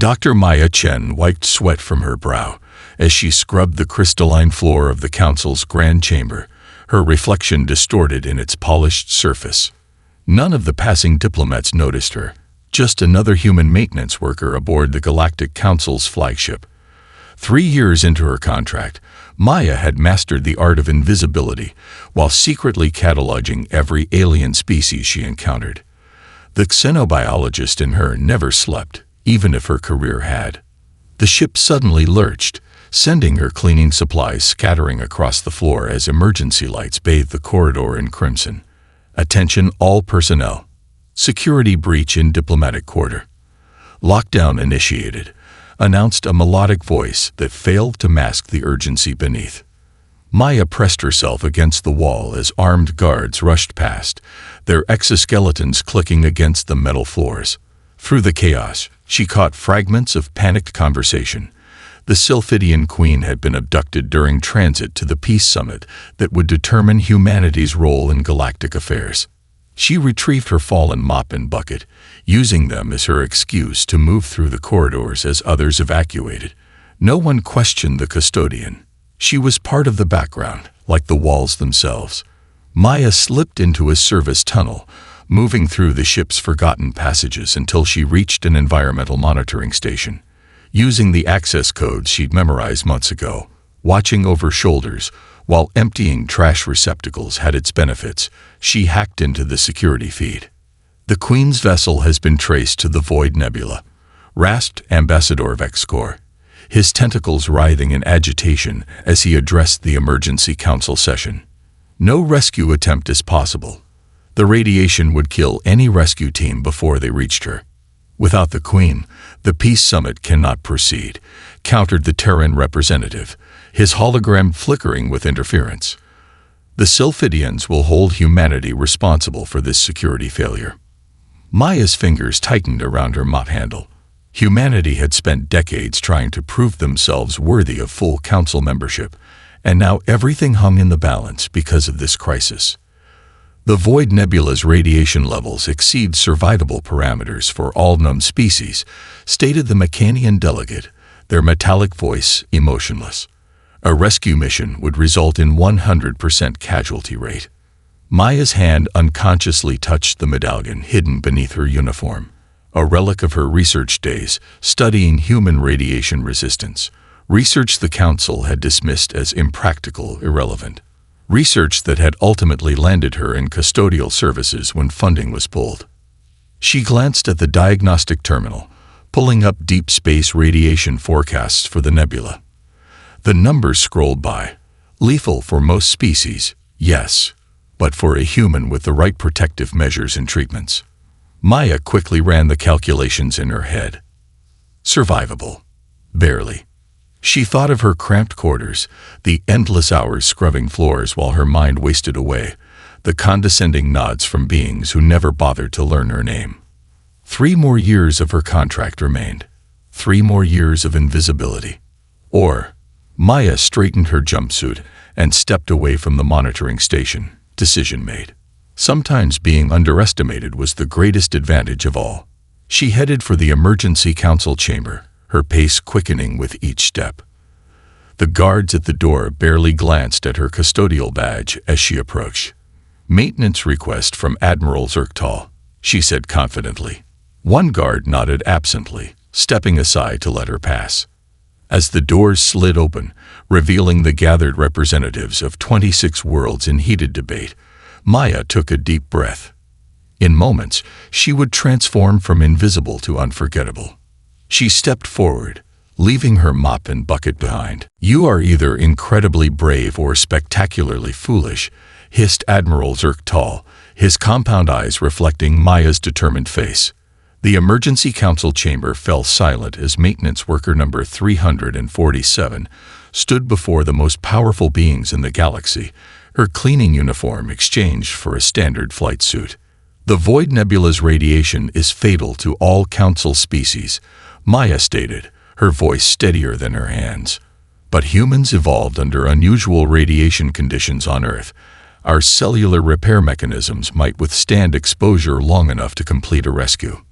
Dr. Maya Chen wiped sweat from her brow as she scrubbed the crystalline floor of the council's grand chamber, her reflection distorted in its polished surface. None of the passing diplomats noticed her, just another human maintenance worker aboard the Galactic Council's flagship. 3 years into her contract, Maya had mastered the art of invisibility while secretly cataloging every alien species she encountered. The xenobiologist in her never slept, even if her career had. The ship suddenly lurched, sending her cleaning supplies scattering across the floor as emergency lights bathed the corridor in crimson. Attention all personnel. Security breach in diplomatic quarter. Lockdown initiated, announced a melodic voice that failed to mask the urgency beneath. Maya pressed herself against the wall as armed guards rushed past, their exoskeletons clicking against the metal floors. Through the chaos, she caught fragments of panicked conversation. The Sylphidian Queen had been abducted during transit to the peace summit that would determine humanity's role in galactic affairs. She retrieved her fallen mop and bucket, using them as her excuse to move through the corridors as others evacuated. No one questioned the custodian. She was part of the background, like the walls themselves. Maya slipped into a service tunnel, moving through the ship's forgotten passages until she reached an environmental monitoring station. Using the access codes she'd memorized months ago, watching over shoulders, while emptying trash receptacles had its benefits, she hacked into the security feed. The Queen's vessel has been traced to the Void Nebula, rasped Ambassador Vexcor, his tentacles writhing in agitation as he addressed the emergency council session. No rescue attempt is possible. The radiation would kill any rescue team before they reached her. Without the Queen, the peace summit cannot proceed, countered the Terran representative, his hologram flickering with interference. The Sylphidians will hold humanity responsible for this security failure. Maya's fingers tightened around her mop handle. Humanity had spent decades trying to prove themselves worthy of full council membership, and now everything hung in the balance because of this crisis. The Void Nebula's radiation levels exceed survivable parameters for all known species, stated the Mechanian delegate, their metallic voice emotionless. A rescue mission would result in 100% casualty rate. Maya's hand unconsciously touched the medallion hidden beneath her uniform, a relic of her research days studying human radiation resistance, research the Council had dismissed as impractical, irrelevant. Research that had ultimately landed her in custodial services when funding was pulled. She glanced at the diagnostic terminal, pulling up deep space radiation forecasts for the nebula. The numbers scrolled by. Lethal for most species, yes, but for a human with the right protective measures and treatments. Maya quickly ran the calculations in her head. Survivable. Barely. She thought of her cramped quarters, the endless hours scrubbing floors while her mind wasted away, the condescending nods from beings who never bothered to learn her name. 3 more years of her contract remained. 3 more years of invisibility. Or, Maya straightened her jumpsuit and stepped away from the monitoring station. Decision made. Sometimes being underestimated was the greatest advantage of all. She headed for the emergency council chamber, her pace quickening with each step. The guards at the door barely glanced at her custodial badge as she approached. "Maintenance request from Admiral Zerktal," she said confidently. One guard nodded absently, stepping aside to let her pass. As the doors slid open, revealing the gathered representatives of 26 worlds in heated debate, Maya took a deep breath. In moments, she would transform from invisible to unforgettable. She stepped forward, leaving her mop and bucket behind. "You are either incredibly brave or spectacularly foolish," hissed Admiral Zerktal, his compound eyes reflecting Maya's determined face. The emergency council chamber fell silent as maintenance worker number 347 stood before the most powerful beings in the galaxy, her cleaning uniform exchanged for a standard flight suit. "The Void Nebula's radiation is fatal to all council species," Maya stated, her voice steadier than her hands. "But humans evolved under unusual radiation conditions on Earth. Our cellular repair mechanisms might withstand exposure long enough to complete a rescue."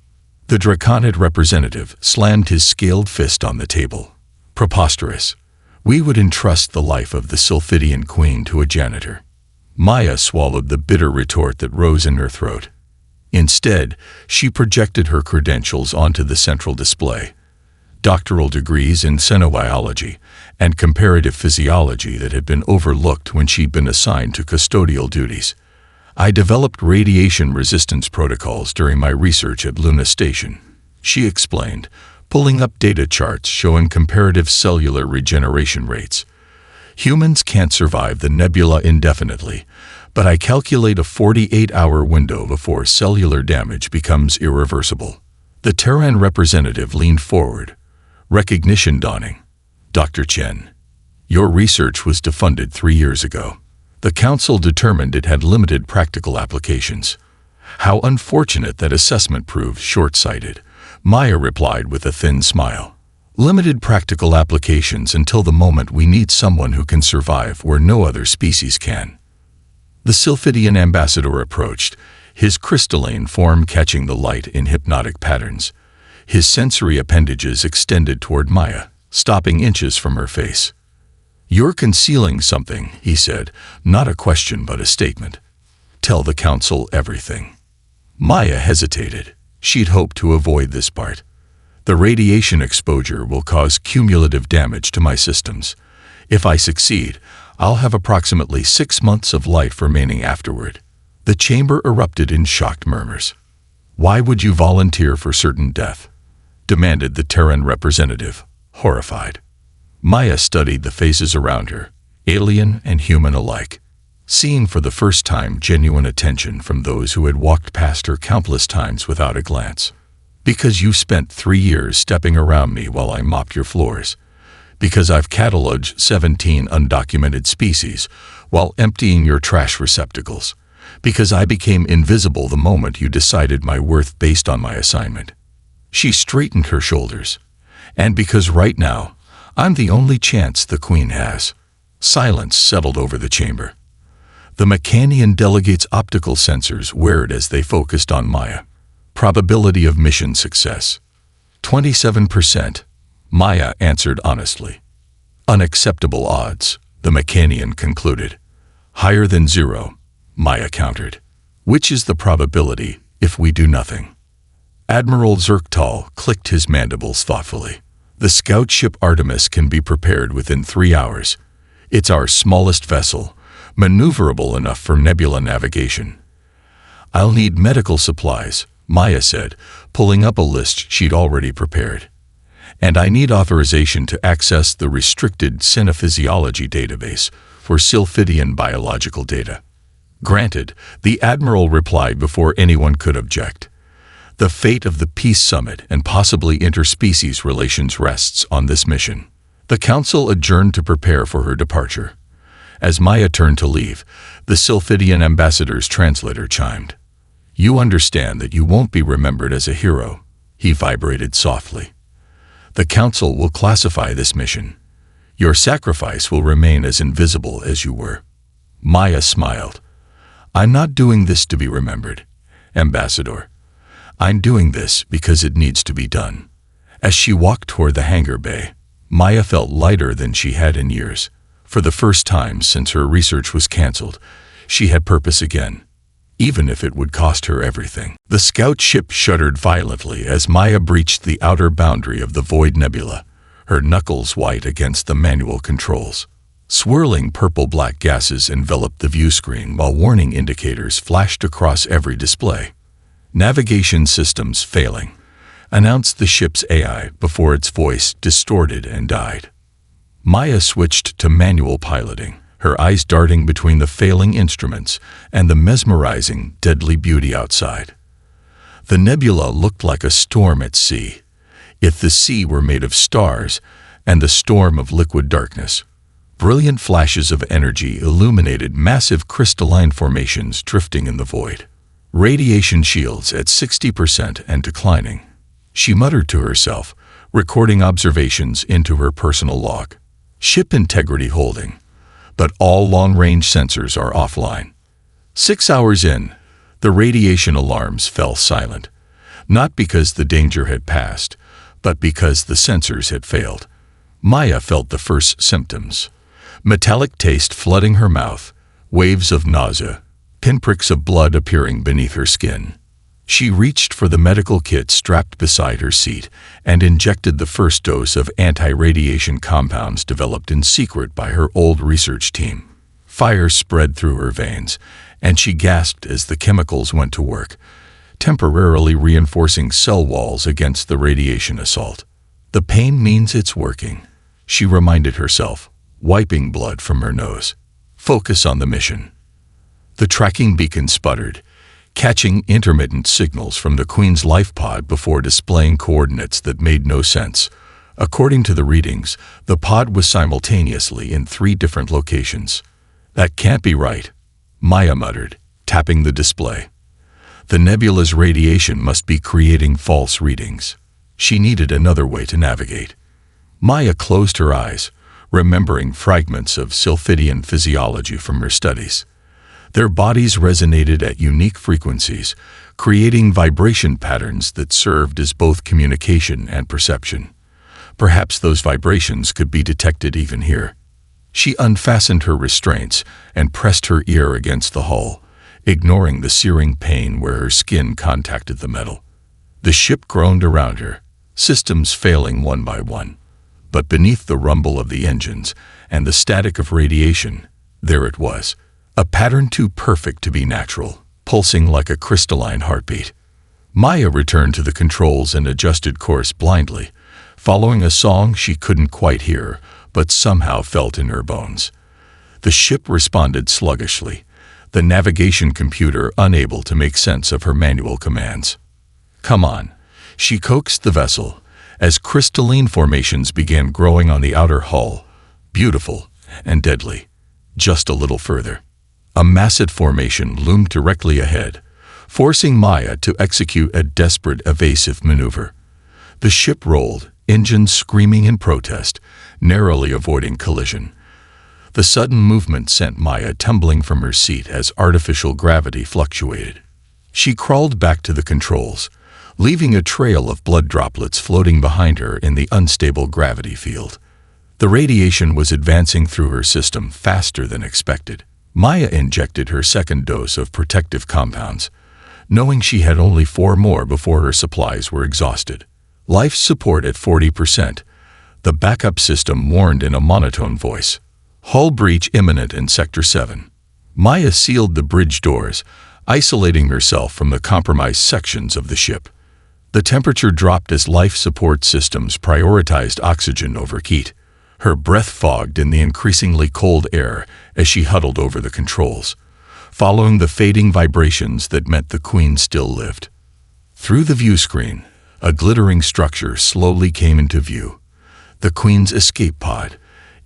The Draconid representative slammed his scaled fist on the table. Preposterous. We would entrust the life of the Sylphidian queen to a janitor. Maya swallowed the bitter retort that rose in her throat. Instead, she projected her credentials onto the central display. Doctoral degrees in xenobiology and comparative physiology that had been overlooked when she'd been assigned to custodial duties. I developed radiation resistance protocols during my research at Luna Station, she explained, pulling up data charts showing comparative cellular regeneration rates. Humans can't survive the nebula indefinitely, but I calculate a 48-hour window before cellular damage becomes irreversible. The Terran representative leaned forward, recognition dawning. Dr. Chen, your research was defunded 3 years ago. The Council determined it had limited practical applications. How unfortunate that assessment proved short-sighted, Maya replied with a thin smile. Limited practical applications until the moment we need someone who can survive where no other species can. The Sylphidian ambassador approached, his crystalline form catching the light in hypnotic patterns. His sensory appendages extended toward Maya, stopping inches from her face. You're concealing something, he said, not a question but a statement. Tell the Council everything. Maya hesitated. She'd hoped to avoid this part. The radiation exposure will cause cumulative damage to my systems. If I succeed, I'll have approximately 6 months of life remaining afterward. The chamber erupted in shocked murmurs. Why would you volunteer for certain death? Demanded the Terran representative, horrified. Maya studied the faces around her, alien and human alike, seeing for the first time genuine attention from those who had walked past her countless times without a glance. Because you spent 3 years stepping around me while I mopped your floors. Because I've cataloged 17 undocumented species while emptying your trash receptacles. Because I became invisible the moment you decided my worth based on my assignment. She straightened her shoulders. And because right now, I'm the only chance the Queen has. Silence settled over the chamber. The Mechanian delegate's optical sensors whirred as they focused on Maya. Probability of mission success. 27%, Maya answered honestly. Unacceptable odds, the Mechanian concluded. Higher than 0, Maya countered. Which is the probability if we do nothing? Admiral Zerktal clicked his mandibles thoughtfully. The scout ship Artemis can be prepared within 3 hours. It's our smallest vessel, maneuverable enough for nebula navigation. I'll need medical supplies, Maya said, pulling up a list she'd already prepared. And I need authorization to access the restricted Cinephysiology database for Sylphidian biological data. Granted, the Admiral replied before anyone could object. The fate of the Peace Summit and possibly interspecies relations rests on this mission. The Council adjourned to prepare for her departure. As Maya turned to leave, the Sylphidian ambassador's translator chimed. You understand that you won't be remembered as a hero, he vibrated softly. The Council will classify this mission. Your sacrifice will remain as invisible as you were. Maya smiled. I'm not doing this to be remembered, Ambassador. I'm doing this because it needs to be done. As she walked toward the hangar bay, Maya felt lighter than she had in years. For the first time since her research was canceled, she had purpose again, even if it would cost her everything. The scout ship shuddered violently as Maya breached the outer boundary of the Void Nebula, her knuckles white against the manual controls. Swirling purple-black gases enveloped the view screen while warning indicators flashed across every display. Navigation systems failing, announced the ship's AI before its voice distorted and died. Maya switched to manual piloting, her eyes darting between the failing instruments and the mesmerizing, deadly beauty outside. The nebula looked like a storm at sea, if the sea were made of stars and the storm of liquid darkness. Brilliant flashes of energy illuminated massive crystalline formations drifting in the void. Radiation shields at 60% and declining. She muttered to herself, recording observations into her personal log. Ship integrity holding, but all long-range sensors are offline. 6 hours in, the radiation alarms fell silent. Not because the danger had passed, but because the sensors had failed. Maya felt the first symptoms. Metallic taste flooding her mouth, waves of nausea, pinpricks of blood appearing beneath her skin. She reached for the medical kit strapped beside her seat and injected the first dose of anti-radiation compounds developed in secret by her old research team. Fire spread through her veins, and she gasped as the chemicals went to work, temporarily reinforcing cell walls against the radiation assault. The pain means it's working, she reminded herself, wiping blood from her nose. Focus on the mission. The tracking beacon sputtered, catching intermittent signals from the Queen's life pod before displaying coordinates that made no sense. According to the readings, the pod was simultaneously in 3 different locations. That can't be right, Maya muttered, tapping the display. The nebula's radiation must be creating false readings. She needed another way to navigate. Maya closed her eyes, remembering fragments of Sylphidian physiology from her studies. Their bodies resonated at unique frequencies, creating vibration patterns that served as both communication and perception. Perhaps those vibrations could be detected even here. She unfastened her restraints and pressed her ear against the hull, ignoring the searing pain where her skin contacted the metal. The ship groaned around her, systems failing one by one. But beneath the rumble of the engines and the static of radiation, there it was, a pattern too perfect to be natural, pulsing like a crystalline heartbeat. Maya returned to the controls and adjusted course blindly, following a song she couldn't quite hear, but somehow felt in her bones. The ship responded sluggishly, the navigation computer unable to make sense of her manual commands. "Come on," she coaxed the vessel, as crystalline formations began growing on the outer hull, beautiful and deadly. Just a little further. A massive formation loomed directly ahead, forcing Maya to execute a desperate evasive maneuver. The ship rolled, engines screaming in protest, narrowly avoiding collision. The sudden movement sent Maya tumbling from her seat as artificial gravity fluctuated. She crawled back to the controls, leaving a trail of blood droplets floating behind her in the unstable gravity field. The radiation was advancing through her system faster than expected. Maya injected her second dose of protective compounds, knowing she had only 4 more before her supplies were exhausted. Life support at 40%, the backup system warned in a monotone voice. Hull breach imminent in Sector 7. Maya sealed the bridge doors, isolating herself from the compromised sections of the ship. The temperature dropped as life support systems prioritized oxygen over heat. Her breath fogged in the increasingly cold air as she huddled over the controls, following the fading vibrations that meant the Queen still lived. Through the view screen, a glittering structure slowly came into view. The Queen's escape pod,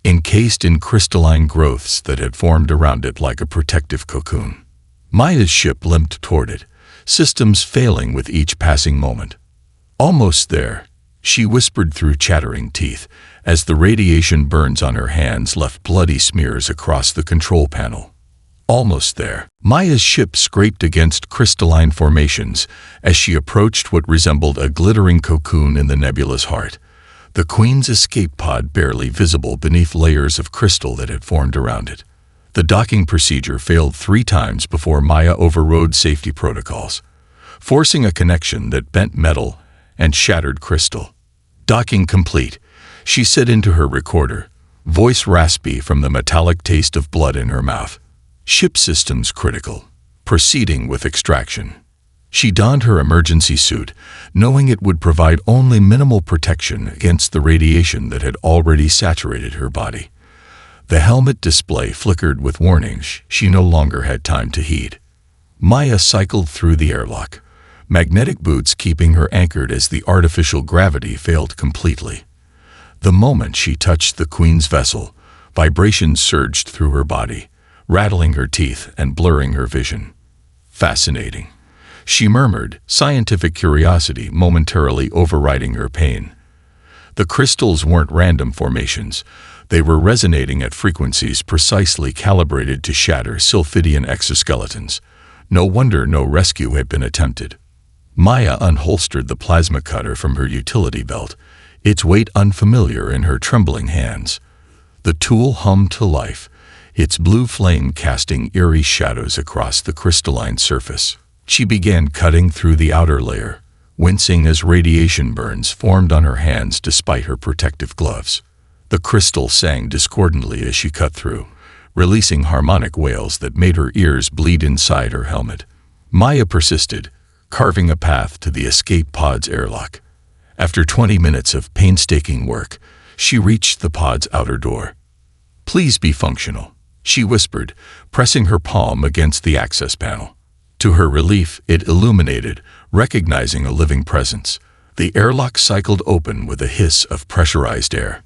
encased in crystalline growths that had formed around it like a protective cocoon. Maya's ship limped toward it, systems failing with each passing moment. "Almost there," she whispered through chattering teeth, as the radiation burns on her hands left bloody smears across the control panel. Almost there. Maya's ship scraped against crystalline formations as she approached what resembled a glittering cocoon in the nebula's heart. The Queen's escape pod barely visible beneath layers of crystal that had formed around it. The docking procedure failed 3 times before Maya overrode safety protocols, forcing a connection that bent metal and shattered crystal. Docking complete, she said into her recorder, voice raspy from the metallic taste of blood in her mouth. Ship systems critical. Proceeding with extraction. She donned her emergency suit, knowing it would provide only minimal protection against the radiation that had already saturated her body. The helmet display flickered with warnings she no longer had time to heed. Maya cycled through the airlock, magnetic boots keeping her anchored as the artificial gravity failed completely. The moment she touched the Queen's vessel, vibrations surged through her body, rattling her teeth and blurring her vision. Fascinating, she murmured, scientific curiosity momentarily overriding her pain. The crystals weren't random formations. They were resonating at frequencies precisely calibrated to shatter Sylphidian exoskeletons. No wonder no rescue had been attempted. Maya unholstered the plasma cutter from her utility belt, its weight unfamiliar in her trembling hands. The tool hummed to life, its blue flame casting eerie shadows across the crystalline surface. She began cutting through the outer layer, wincing as radiation burns formed on her hands despite her protective gloves. The crystal sang discordantly as she cut through, releasing harmonic wails that made her ears bleed inside her helmet. Maya persisted, carving a path to the escape pod's airlock. After 20 minutes of painstaking work, she reached the pod's outer door. "Please be functional," she whispered, pressing her palm against the access panel. To her relief, it illuminated, recognizing a living presence. The airlock cycled open with a hiss of pressurized air.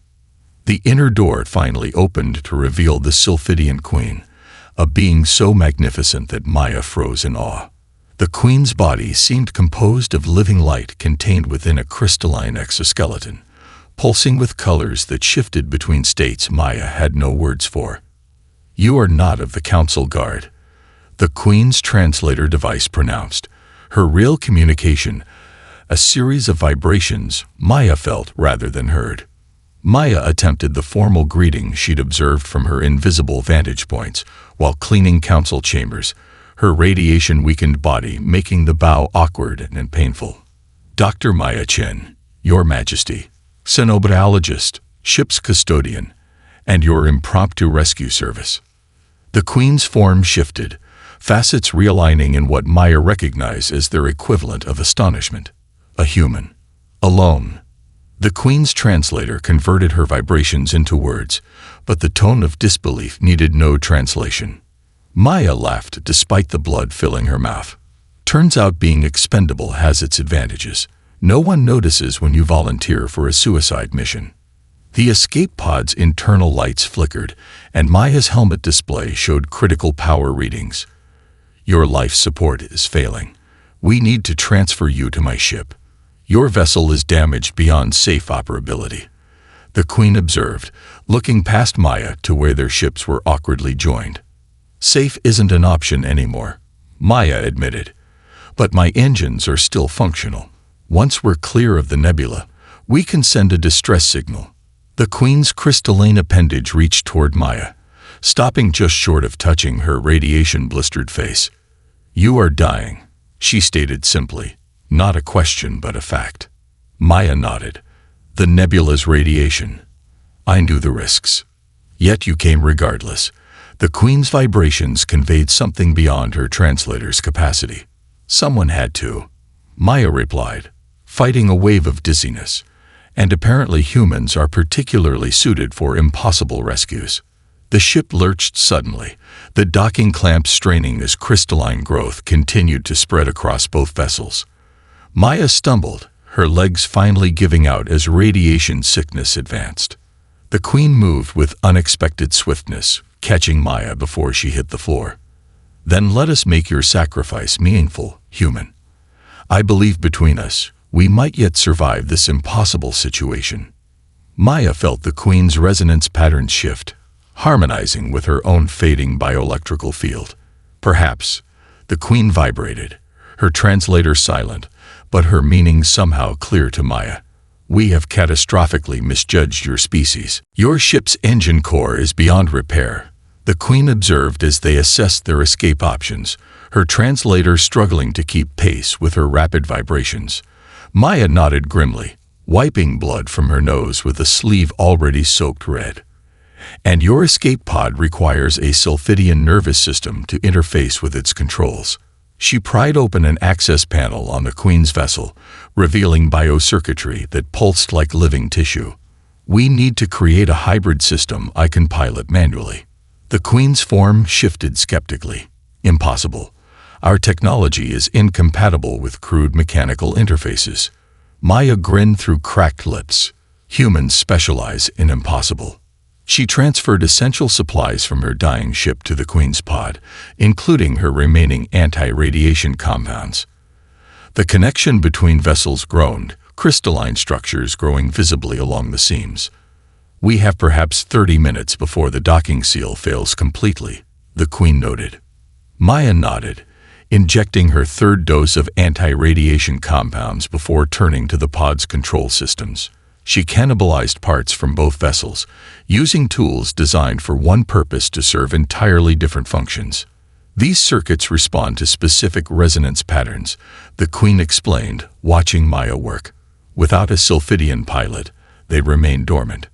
The inner door finally opened to reveal the Sylphidian Queen, a being so magnificent that Maya froze in awe. The Queen's body seemed composed of living light contained within a crystalline exoskeleton, pulsing with colors that shifted between states Maya had no words for. "You are not of the Council Guard," the Queen's translator device pronounced. Her real communication, a series of vibrations Maya felt rather than heard. Maya attempted the formal greeting she'd observed from her invisible vantage points while cleaning council chambers, her radiation-weakened body making the bow awkward and painful. "Dr. Maya Chen, Your Majesty, Cenobiologist, ship's custodian, and your impromptu rescue service." The Queen's form shifted, facets realigning in what Maya recognized as their equivalent of astonishment. A human. Alone. The Queen's translator converted her vibrations into words, but the tone of disbelief needed no translation. Maya laughed despite the blood filling her mouth. "Turns out being expendable has its advantages. No one notices when you volunteer for a suicide mission." The escape pod's internal lights flickered, and Maya's helmet display showed critical power readings. "Your life support is failing. We need to transfer you to my ship. Your vessel is damaged beyond safe operability," the Queen observed, looking past Maya to where their ships were awkwardly joined. "Safe isn't an option anymore," Maya admitted. "But my engines are still functional. Once we're clear of the nebula, we can send a distress signal." The Queen's crystalline appendage reached toward Maya, stopping just short of touching her radiation-blistered face. "You are dying," she stated simply, not a question but a fact. Maya nodded. "The nebula's radiation. I knew the risks. Yet you came regardless." The Queen's vibrations conveyed something beyond her translator's capacity. "Someone had to," Maya replied, fighting a wave of dizziness. "And apparently humans are particularly suited for impossible rescues." The ship lurched suddenly, the docking clamps straining as crystalline growth continued to spread across both vessels. Maya stumbled, her legs finally giving out as radiation sickness advanced. The Queen moved with unexpected swiftness, catching Maya before she hit the floor. "Then let us make your sacrifice meaningful, human. I believe between us, we might yet survive this impossible situation." Maya felt the Queen's resonance patterns shift, harmonizing with her own fading bioelectrical field. "Perhaps," the Queen vibrated, her translator silent, but her meaning somehow clear to Maya. "We have catastrophically misjudged your species. Your ship's engine core is beyond repair," the Queen observed as they assessed their escape options, her translator struggling to keep pace with her rapid vibrations. Maya nodded grimly, wiping blood from her nose with a sleeve already soaked red. "And your escape pod requires a Sylphidian nervous system to interface with its controls." She pried open an access panel on the Queen's vessel, revealing biocircuitry that pulsed like living tissue. "We need to create a hybrid system I can pilot manually." The Queen's form shifted skeptically. "Impossible. Our technology is incompatible with crude mechanical interfaces." Maya grinned through cracked lips. "Humans specialize in impossible." She transferred essential supplies from her dying ship to the Queen's pod, including her remaining anti-radiation compounds. The connection between vessels groaned, crystalline structures growing visibly along the seams. "We have perhaps 30 minutes before the docking seal fails completely," the Queen noted. Maya nodded, injecting her third dose of anti-radiation compounds before turning to the pod's control systems. She cannibalized parts from both vessels, using tools designed for one purpose to serve entirely different functions. These circuits respond to specific resonance patterns, the Queen explained, watching Maya work. Without a Sylphidian pilot, they remain dormant.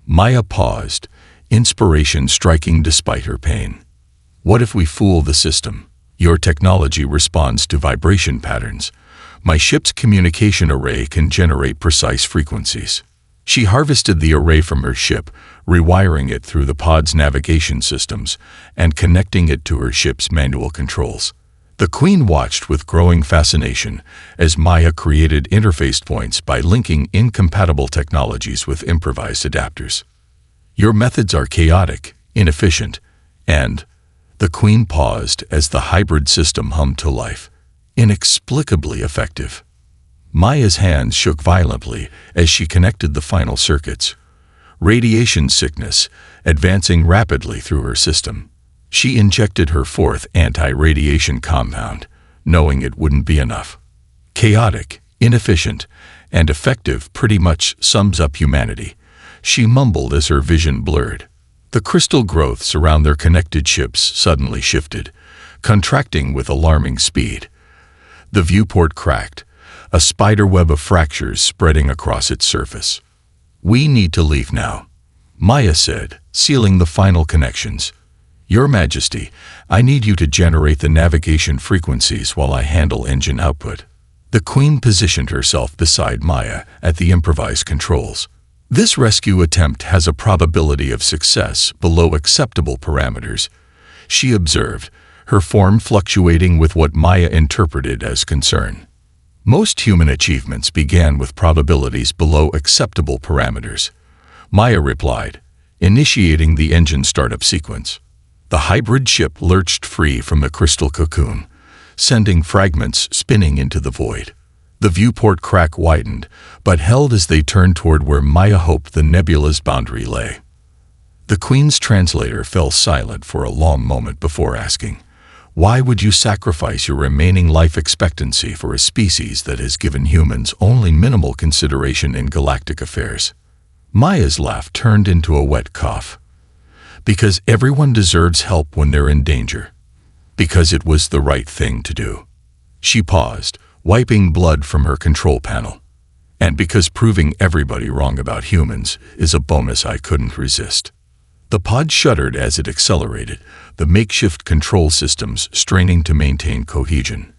Maya paused, inspiration striking despite her pain. What if we fool the system? Your technology responds to vibration patterns. My ship's communication array can generate precise frequencies. She harvested the array from her ship, rewiring it through the pod's navigation systems and connecting it to her ship's manual controls. The Queen watched with growing fascination as Maya created interface points by linking incompatible technologies with improvised adapters. Your methods are chaotic, inefficient, and the Queen paused as the hybrid system hummed to life. Inexplicably effective. Maya's hands shook violently as she connected the final circuits. Radiation sickness advancing rapidly through her system. She injected her fourth anti-radiation compound, knowing it wouldn't be enough. Chaotic, inefficient, and effective pretty much sums up humanity, she mumbled as her vision blurred. The crystal growths around their connected ships suddenly shifted, contracting with alarming speed. The viewport cracked, a spiderweb of fractures spreading across its surface. We need to leave now, Maya said, sealing the final connections. Your Majesty, I need you to generate the navigation frequencies while I handle engine output. The Queen positioned herself beside Maya at the improvised controls. This rescue attempt has a probability of success below acceptable parameters, she observed, her form fluctuating with what Maya interpreted as concern. Most human achievements began with probabilities below acceptable parameters, Maya replied, initiating the engine startup sequence. The hybrid ship lurched free from the crystal cocoon, sending fragments spinning into the void. The viewport crack widened, but held as they turned toward where Maya hoped the nebula's boundary lay. The Queen's translator fell silent for a long moment before asking, why would you sacrifice your remaining life expectancy for a species that has given humans only minimal consideration in galactic affairs? Maya's laugh turned into a wet cough. Because everyone deserves help when they're in danger. Because it was the right thing to do. She paused, wiping blood from her control panel. And because proving everybody wrong about humans is a bonus I couldn't resist. The pod shuddered as it accelerated, the makeshift control systems straining to maintain cohesion.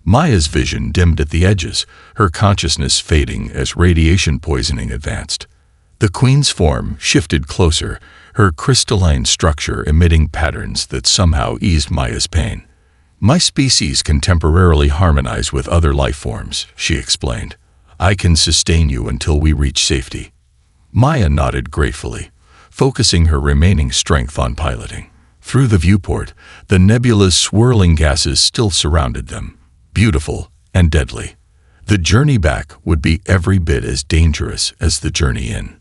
Maya's vision dimmed at the edges, her consciousness fading as radiation poisoning advanced. The Queen's form shifted closer, her crystalline structure emitting patterns that somehow eased Maya's pain. My species can temporarily harmonize with other life forms, she explained. I can sustain you until we reach safety. Maya nodded gratefully, focusing her remaining strength on piloting. Through the viewport, the nebula's swirling gases still surrounded them, beautiful and deadly. The journey back would be every bit as dangerous as the journey in.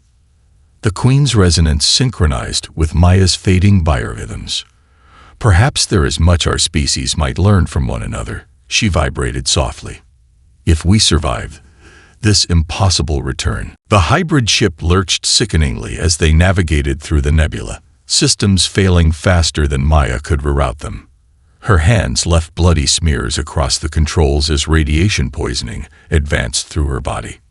The Queen's resonance synchronized with Maya's fading biorhythms. Perhaps there is much our species might learn from one another, she vibrated softly. If we survive this impossible return. The hybrid ship lurched sickeningly as they navigated through the nebula, systems failing faster than Maya could reroute them. Her hands left bloody smears across the controls as radiation poisoning advanced through her body.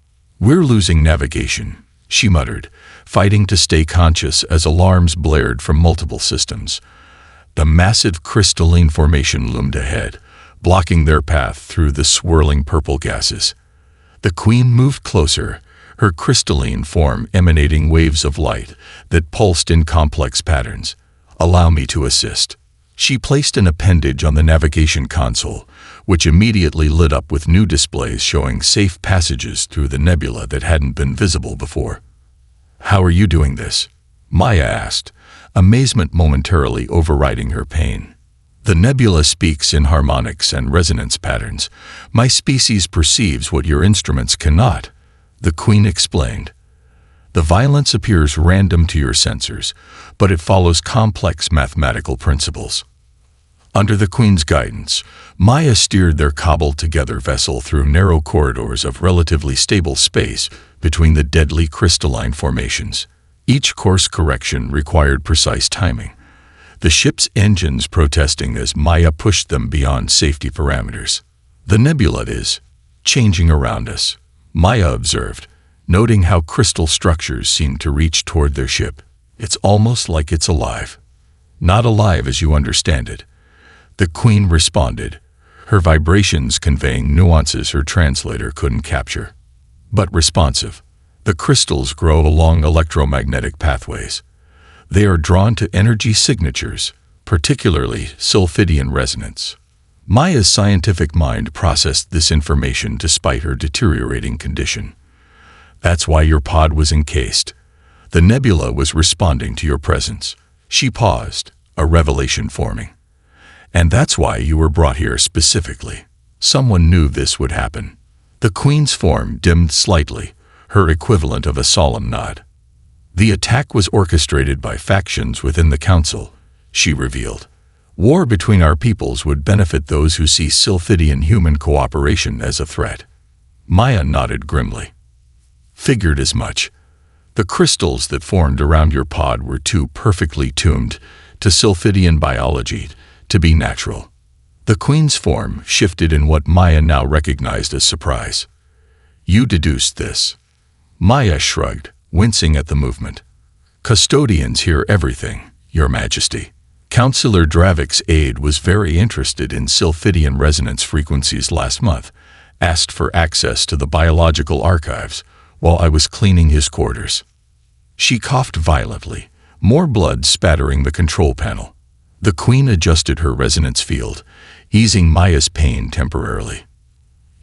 We're losing navigation, she muttered, fighting to stay conscious as alarms blared from multiple systems. The massive crystalline formation loomed ahead, blocking their path through the swirling purple gases. The Queen moved closer, her crystalline form emanating waves of light that pulsed in complex patterns. Allow me to assist. She placed an appendage on the navigation console, which immediately lit up with new displays showing safe passages through the nebula that hadn't been visible before. How are you doing this? Maya asked, amazement momentarily overriding her pain. The nebula speaks in harmonics and resonance patterns. My species perceives what your instruments cannot, the Queen explained. The violence appears random to your sensors, but it follows complex mathematical principles. Under the Queen's guidance, Maya steered their cobbled-together vessel through narrow corridors of relatively stable space between the deadly crystalline formations. Each course correction required precise timing, the ship's engines protesting as Maya pushed them beyond safety parameters. "The nebula is changing around us," Maya observed, noting how crystal structures seemed to reach toward their ship. "It's almost like it's alive." "Not alive as you understand it," the Queen responded, her vibrations conveying nuances her translator couldn't capture. "But responsive. The crystals grow along electromagnetic pathways. They are drawn to energy signatures, particularly sulfidian resonance." Maya's scientific mind processed this information despite her deteriorating condition. "That's why your pod was encased. The nebula was responding to your presence." She paused, a revelation forming. "And that's why you were brought here specifically. Someone knew this would happen." The Queen's form dimmed slightly, her equivalent of a solemn nod. "The attack was orchestrated by factions within the Council," she revealed. "War between our peoples would benefit those who see Sylphidian human cooperation as a threat." Maya nodded grimly. "Figured as much. The crystals that formed around your pod were too perfectly tuned to Sylphidian biology to be natural." The Queen's form shifted in what Maya now recognized as surprise. "You deduced this?" Maya shrugged, wincing at the movement. "Custodians hear everything, Your Majesty." Councillor Dravik's aide was very interested in Sylphidian resonance frequencies last month, asked for access to the biological archives while I was cleaning his quarters. She coughed violently, more blood spattering the control panel. The Queen adjusted her resonance field, easing Maya's pain temporarily.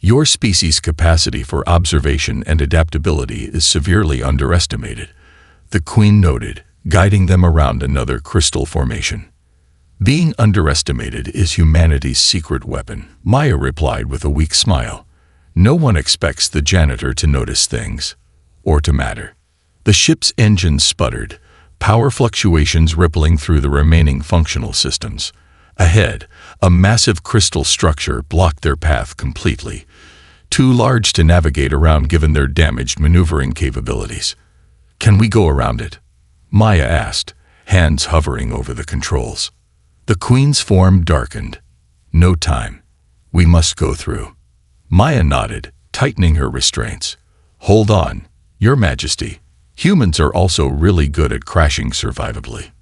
"Your species' capacity for observation and adaptability is severely underestimated," the Queen noted, guiding them around another crystal formation. "Being underestimated is humanity's secret weapon," Maya replied with a weak smile. "No one expects the janitor to notice things, or to matter." The ship's engines sputtered, power fluctuations rippling through the remaining functional systems. Ahead, a massive crystal structure blocked their path completely, too large to navigate around given their damaged maneuvering capabilities. "Can we go around it?" Maya asked, hands hovering over the controls. The Queen's form darkened. "No time. We must go through." Maya nodded, tightening her restraints. "Hold on, Your Majesty. Humans are also really good at crashing survivably."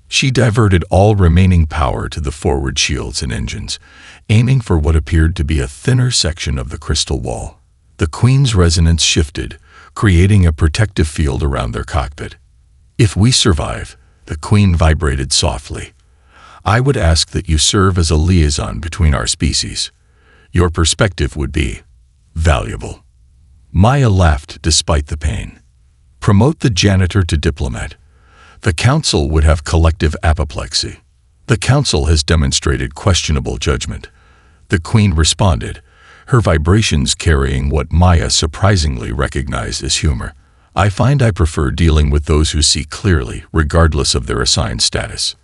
She diverted all remaining power to the forward shields and engines, aiming for what appeared to be a thinner section of the crystal wall. The Queen's resonance shifted, creating a protective field around their cockpit. "If we survive," the Queen vibrated softly, "I would ask that you serve as a liaison between our species. Your perspective would be valuable." Maya laughed despite the pain. "Promote the janitor to diplomat. The Council would have collective apoplexy." "The Council has demonstrated questionable judgment," the Queen responded, her vibrations carrying what Maya surprisingly recognized as humor. "I find I prefer dealing with those who see clearly, regardless of their assigned status."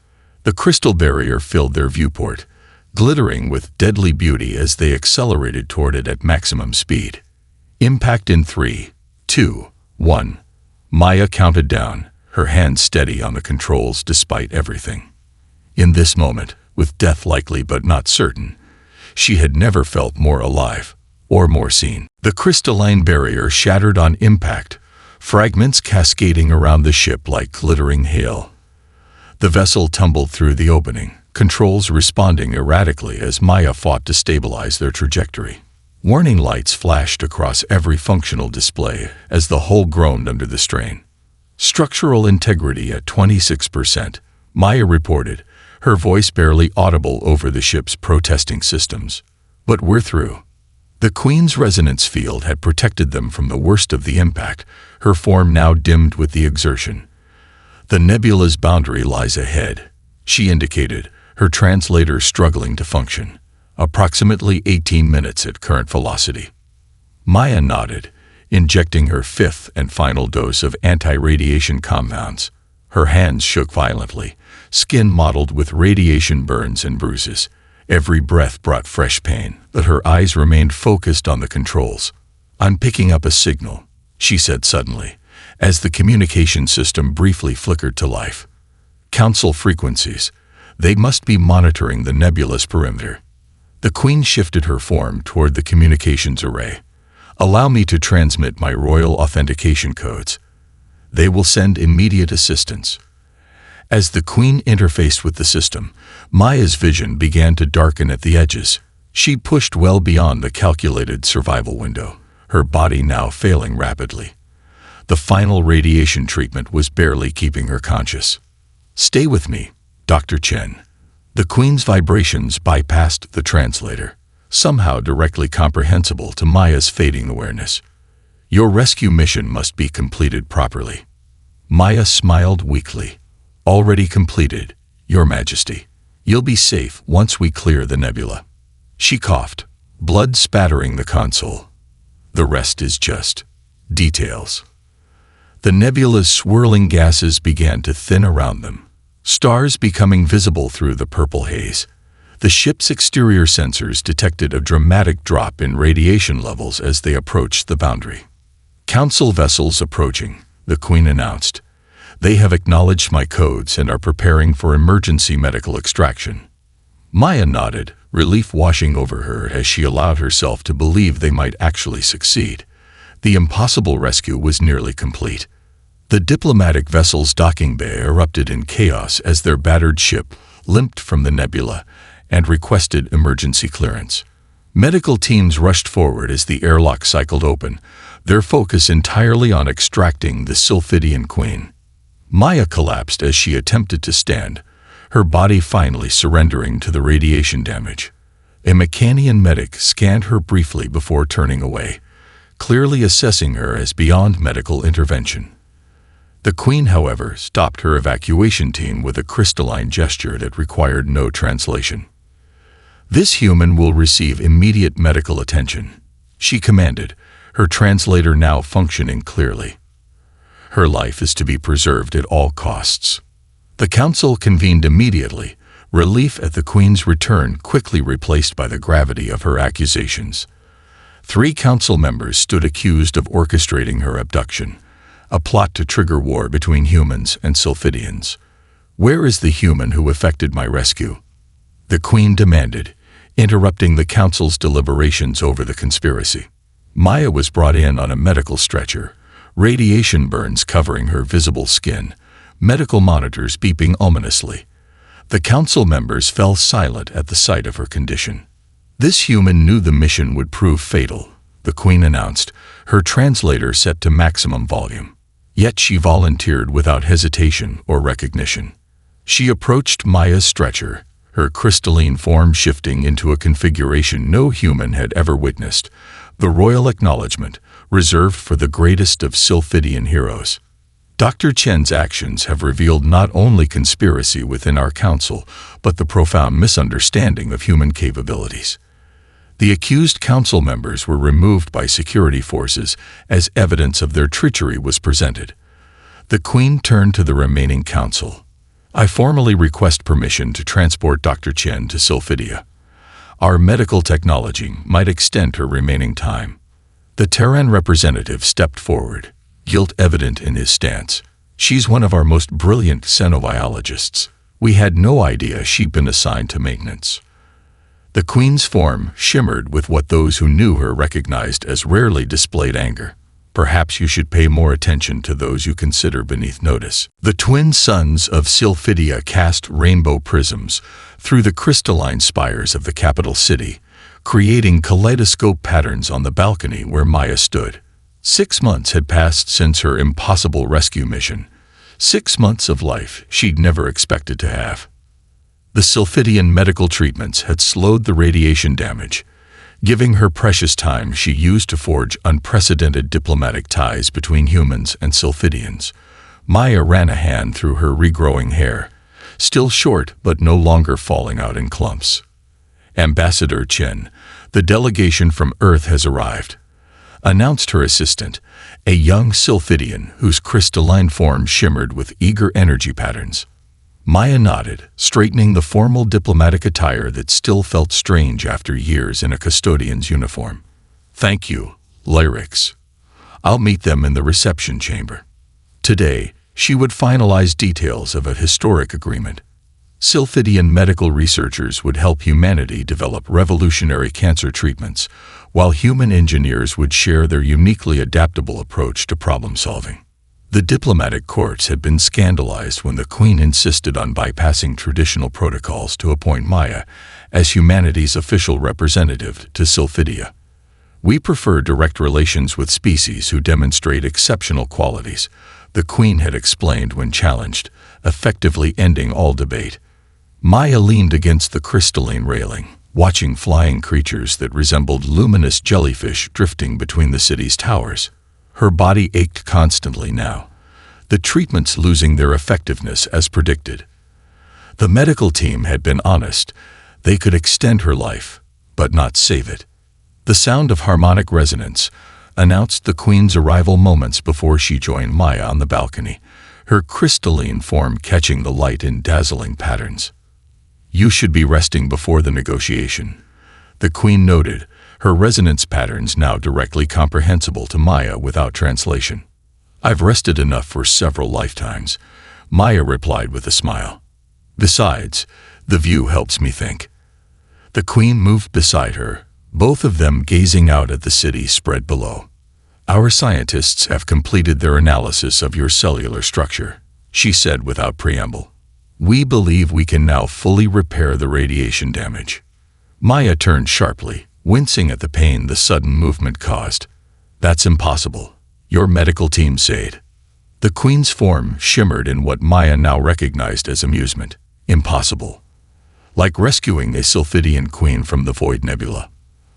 The crystal barrier filled their viewport, glittering with deadly beauty as they accelerated toward it at maximum speed. "Impact in 3, 2, 1. Maya counted down, her hand steady on the controls despite everything. In this moment, with death likely but not certain, she had never felt more alive, or more seen. The crystalline barrier shattered on impact, fragments cascading around the ship like glittering hail. The vessel tumbled through the opening, controls responding erratically as Maya fought to stabilize their trajectory. Warning lights flashed across every functional display as the hull groaned under the strain. "Structural integrity at 26%, Maya reported, her voice barely audible over the ship's protesting systems. "But we're through." The Queen's resonance field had protected them from the worst of the impact, her form now dimmed with the exertion. "The nebula's boundary lies ahead," she indicated, her translator struggling to function. "Approximately 18 minutes at current velocity." Maya nodded, injecting her fifth and final dose of anti-radiation compounds. Her hands shook violently, skin mottled with radiation burns and bruises. Every breath brought fresh pain, but her eyes remained focused on the controls. "I'm picking up a signal," she said suddenly, as the communication system briefly flickered to life. "Council frequencies. They must be monitoring the nebula's perimeter." The Queen shifted her form toward the communications array. "Allow me to transmit my royal authentication codes. They will send immediate assistance." As the Queen interfaced with the system, Maya's vision began to darken at the edges. She pushed well beyond the calculated survival window, her body now failing rapidly. The final radiation treatment was barely keeping her conscious. "Stay with me, Dr. Chen." The Queen's vibrations bypassed the translator, somehow directly comprehensible to Maya's fading awareness. "Your rescue mission must be completed properly." Maya smiled weakly. "Already completed, Your Majesty. You'll be safe once we clear the nebula." She coughed, blood spattering the console. "The rest is just details." The nebula's swirling gases began to thin around them, stars becoming visible through the purple haze. The ship's exterior sensors detected a dramatic drop in radiation levels as they approached the boundary. "Council vessels approaching," the Queen announced. "They have acknowledged my codes and are preparing for emergency medical extraction." Maya nodded, relief washing over her as she allowed herself to believe they might actually succeed. The impossible rescue was nearly complete. The diplomatic vessel's docking bay erupted in chaos as their battered ship limped from the nebula and requested emergency clearance. Medical teams rushed forward as the airlock cycled open, their focus entirely on extracting the Sylphidian Queen. Maya collapsed as she attempted to stand, her body finally surrendering to the radiation damage. A Mechanian medic scanned her briefly before turning away, clearly assessing her as beyond medical intervention. The Queen, however, stopped her evacuation team with a crystalline gesture that required no translation. "This human will receive immediate medical attention," she commanded, her translator now functioning clearly. "Her life is to be preserved at all costs." The council convened immediately, relief at the Queen's return quickly replaced by the gravity of her accusations. 3 council members stood accused of orchestrating her abduction, a plot to trigger war between humans and Sylphidians. "Where is the human who effected my rescue?" the Queen demanded, interrupting the council's deliberations over the conspiracy. Maya was brought in on a medical stretcher, radiation burns covering her visible skin, medical monitors beeping ominously. The council members fell silent at the sight of her condition. "This human knew the mission would prove fatal," the Queen announced, her translator set to maximum volume. Yet she volunteered without hesitation or recognition. She approached Maya's stretcher, her crystalline form shifting into a configuration no human had ever witnessed, the royal acknowledgement reserved for the greatest of Sylphidian heroes. Dr. Chen's actions have revealed not only conspiracy within our council, but the profound misunderstanding of human capabilities. The accused council members were removed by security forces as evidence of their treachery was presented. The Queen turned to the remaining council. "I formally request permission to transport Dr. Chen to Sylphidia. Our medical technology might extend her remaining time." The Terran representative stepped forward, guilt evident in his stance. "She's one of our most brilliant xenobiologists. We had no idea she'd been assigned to maintenance." The Queen's form shimmered with what those who knew her recognized as rarely displayed anger. "Perhaps you should pay more attention to those you consider beneath notice." The twin suns of Sylphidia cast rainbow prisms through the crystalline spires of the capital city, creating kaleidoscope patterns on the balcony where Maya stood. 6 months had passed since her impossible rescue mission. 6 months of life she'd never expected to have. The Sylphidian medical treatments had slowed the radiation damage, giving her precious time she used to forge unprecedented diplomatic ties between humans and Sylphidians. Maya ran a hand through her regrowing hair, still short but no longer falling out in clumps. "Ambassador Chen, the delegation from Earth has arrived." announced her assistant, a young Sylphidian whose crystalline form shimmered with eager energy patterns. Maya nodded, straightening the formal diplomatic attire that still felt strange after years in a custodian's uniform. "Thank you, Lyrics. I'll meet them in the reception chamber." Today, she would finalize details of a historic agreement. Sylphidian medical researchers would help humanity develop revolutionary cancer treatments, while human engineers would share their uniquely adaptable approach to problem-solving. The diplomatic courts had been scandalized when the Queen insisted on bypassing traditional protocols to appoint Maya as humanity's official representative to Sylphidia. "We prefer direct relations with species who demonstrate exceptional qualities," the Queen had explained when challenged, effectively ending all debate. Maya leaned against the crystalline railing, watching flying creatures that resembled luminous jellyfish drifting between the city's towers. Her body ached constantly now, the treatments losing their effectiveness as predicted. The medical team had been honest. They could extend her life, but not save it. The sound of harmonic resonance announced the Queen's arrival moments before she joined Maya on the balcony, her crystalline form catching the light in dazzling patterns. "You should be resting before the negotiation," the Queen noted, her resonance patterns now directly comprehensible to Maya without translation. "I've rested enough for several lifetimes," Maya replied with a smile. "Besides, the view helps me think." The Queen moved beside her, both of them gazing out at the city spread below. "Our scientists have completed their analysis of your cellular structure," she said without preamble. "We believe we can now fully repair the radiation damage." Maya turned sharply, wincing at the pain the sudden movement caused. "That's impossible. Your medical team said." The Queen's form shimmered in what Maya now recognized as amusement. "Impossible. Like rescuing a Sylphidian queen from the Void Nebula.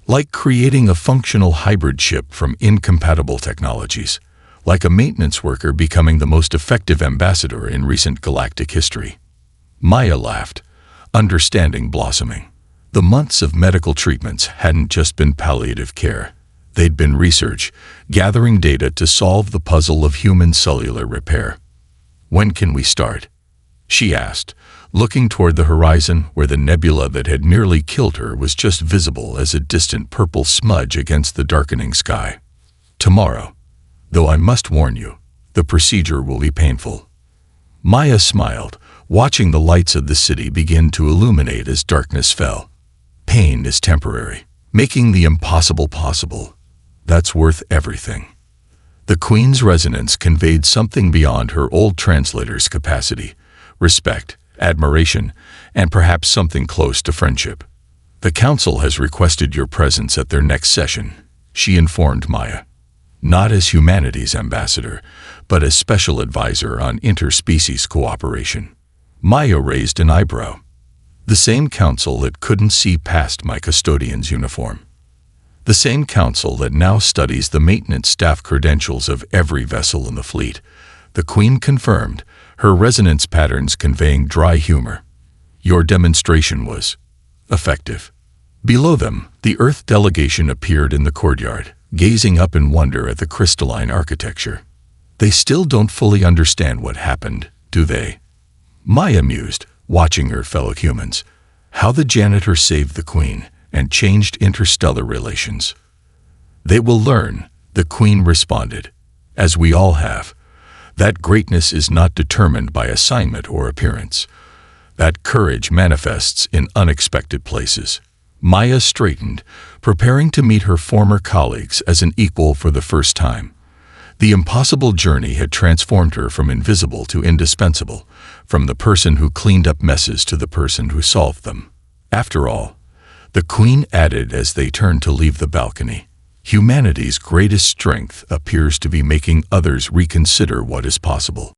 Like creating a functional hybrid ship from incompatible technologies. Like a maintenance worker becoming the most effective ambassador in recent galactic history." Maya laughed, understanding blossoming. The months of medical treatments hadn't just been palliative care. They'd been research, gathering data to solve the puzzle of human cellular repair. "When can we start?" she asked, looking toward the horizon where the nebula that had nearly killed her was just visible as a distant purple smudge against the darkening sky. "Tomorrow. Though I must warn you, the procedure will be painful." Maya smiled, watching the lights of the city begin to illuminate as darkness fell. "Pain is temporary, making the impossible possible. That's worth everything." The Queen's resonance conveyed something beyond her old translator's capacity: respect, admiration, and perhaps something close to friendship. "The Council has requested your presence at their next session," she informed Maya. "Not as humanity's ambassador, but as special advisor on interspecies cooperation." Maya raised an eyebrow. "The same council that couldn't see past my custodian's uniform. The same council that now studies the maintenance staff credentials of every vessel in the fleet," the Queen confirmed, her resonance patterns conveying dry humor. "Your demonstration was effective." Below them, the Earth delegation appeared in the courtyard, gazing up in wonder at the crystalline architecture. "They still don't fully understand what happened, do they?" Maya mused, watching her fellow humans. How the janitor saved the Queen and changed interstellar relations. "They will learn," the Queen responded, "as we all have, that greatness is not determined by assignment or appearance. That courage manifests in unexpected places." Maya straightened, preparing to meet her former colleagues as an equal for the first time. The impossible journey had transformed her from invisible to indispensable, from the person who cleaned up messes to the person who solved them. "After all," the Queen added as they turned to leave the balcony, "humanity's greatest strength appears to be making others reconsider what is possible."